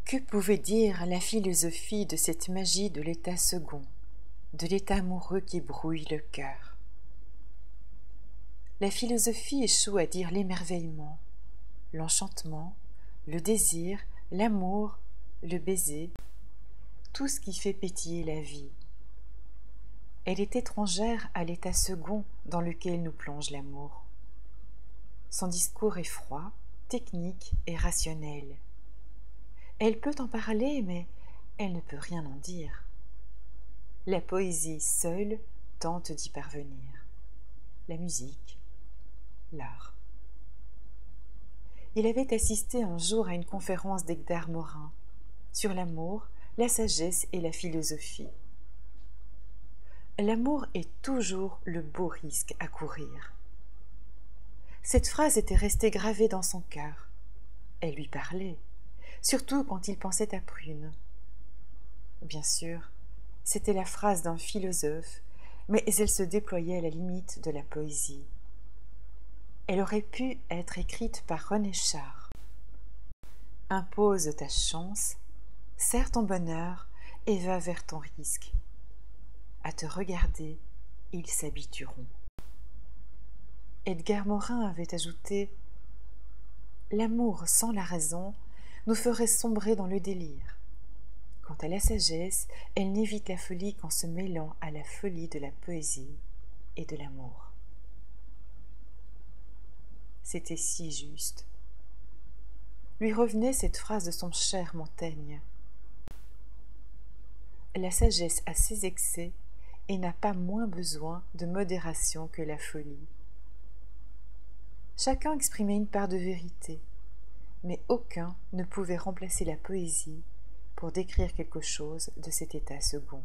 Que pouvait dire la philosophie de cette magie de l'état second, de l'état amoureux qui brouille le cœur? La philosophie échoue à dire l'émerveillement, l'enchantement, le désir, l'amour, le baiser, tout ce qui fait pétiller la vie. Elle est étrangère à l'état second dans lequel nous plonge l'amour. Son discours est froid, technique et rationnel. Elle peut en parler, mais elle ne peut rien en dire. La poésie seule tente d'y parvenir. La musique, l'art. Il avait assisté un jour à une conférence d'Edgar Morin sur l'amour, la sagesse et la philosophie. L'amour est toujours le beau risque à courir. Cette phrase était restée gravée dans son cœur. Elle lui parlait, surtout quand il pensait à Prune. Bien sûr, c'était la phrase d'un philosophe, mais elle se déployait à la limite de la poésie. Elle aurait pu être écrite par René Char. Impose ta chance, serre ton bonheur et va vers ton risque. À te regarder, ils s'habitueront. Edgar Morin avait ajouté « L'amour sans la raison nous ferait sombrer dans le délire. Quant à la sagesse, elle n'évite la folie qu'en se mêlant à la folie de la poésie et de l'amour. » C'était si juste. Lui revenait cette phrase de son cher Montaigne. La sagesse a ses excès et n'a pas moins besoin de modération que la folie. Chacun exprimait une part de vérité, mais aucun ne pouvait remplacer la poésie pour décrire quelque chose de cet état second.